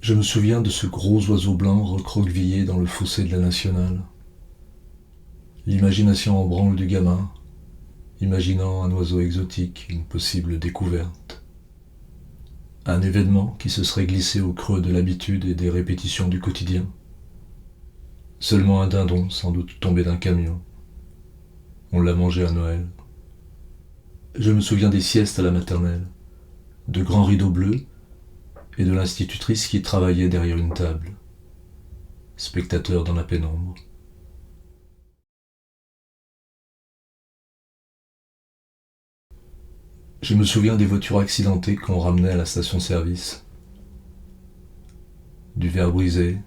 Je me souviens de ce gros oiseau blanc recroquevillé dans le fossé de la Nationale. L'imagination en branle du gamin, imaginant un oiseau exotique, une possible découverte. Un événement qui se serait glissé au creux de l'habitude et des répétitions du quotidien. Seulement un dindon, sans doute tombé d'un camion. On l'a mangé à Noël. Je me souviens des siestes à la maternelle, de grands rideaux bleus et de l'institutrice qui travaillait derrière une table, spectateur dans la pénombre. Je me souviens des voitures accidentées qu'on ramenait à la station-service. Du verre brisé,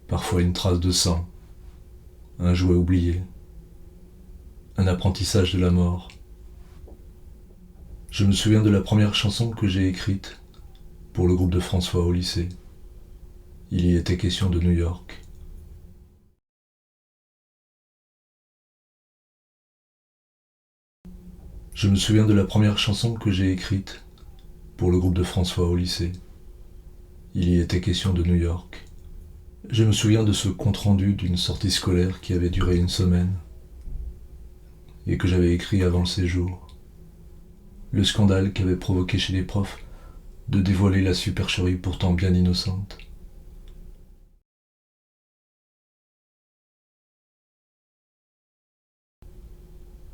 parfois une trace de sang, un jouet oublié, un apprentissage de la mort. Je me souviens de la première chanson que j'ai écrite pour le groupe de François au lycée. Il y était question de New York. Je me souviens de la première chanson que j'ai écrite pour le groupe de François au lycée. Il y était question de New York. Je me souviens de ce compte-rendu d'une sortie scolaire qui avait duré une semaine et que j'avais écrit avant le séjour. Le scandale qu'avait provoqué chez les profs de dévoiler la supercherie pourtant bien innocente.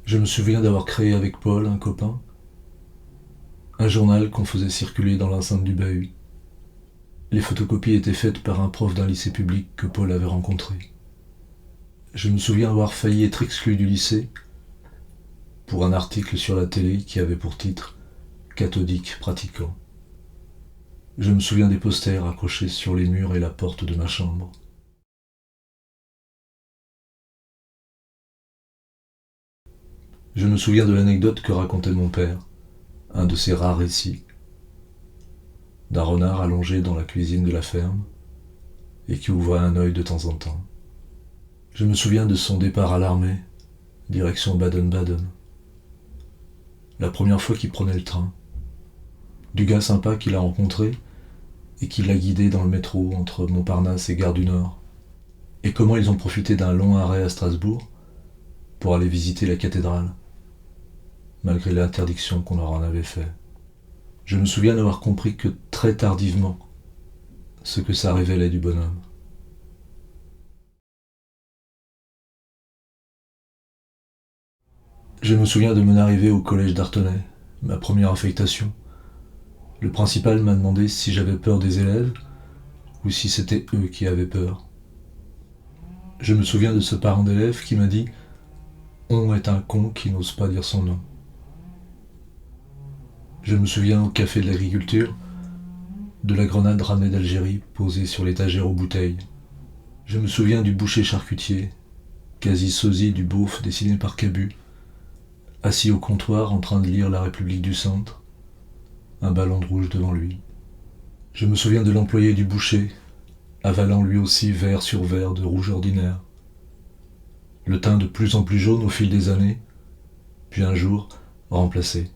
Je me souviens d'avoir créé avec Paul, un copain, un journal qu'on faisait circuler dans l'enceinte du bahut. Les photocopies étaient faites par un prof d'un lycée public que Paul avait rencontré. Je me souviens avoir failli être exclu du lycée pour un article sur la télé qui avait pour titre « Cathodique pratiquant ». Je me souviens des posters accrochés sur les murs et la porte de ma chambre. Je me souviens de l'anecdote que racontait mon père, un de ses rares récits, d'un renard allongé dans la cuisine de la ferme et qui ouvrait un œil de temps en temps. Je me souviens de son départ à l'armée, direction Baden-Baden. La première fois qu'il prenait le train, du gars sympa qu'il a rencontré et qui l'a guidé dans le métro entre Montparnasse et Gare du Nord, et comment ils ont profité d'un long arrêt à Strasbourg pour aller visiter la cathédrale, malgré l'interdiction qu'on leur en avait fait. Je me souviens d'avoir compris que très tardivement ce que ça révélait du bonhomme. Je me souviens de mon arrivée au collège d'Artenay, ma première affectation. Le principal m'a demandé si j'avais peur des élèves ou si c'était eux qui avaient peur. Je me souviens de ce parent d'élève qui m'a dit « On est un con qui n'ose pas dire son nom ». Je me souviens au café de l'agriculture de la grenade ramenée d'Algérie posée sur l'étagère aux bouteilles. Je me souviens du boucher charcutier, quasi sosie du beauf dessiné par Cabu, assis au comptoir en train de lire La République du Centre, un ballon de rouge devant lui. Je me souviens de l'employé du boucher, avalant lui aussi verre sur verre de rouge ordinaire. Le teint de plus en plus jaune au fil des années, puis un jour remplacé.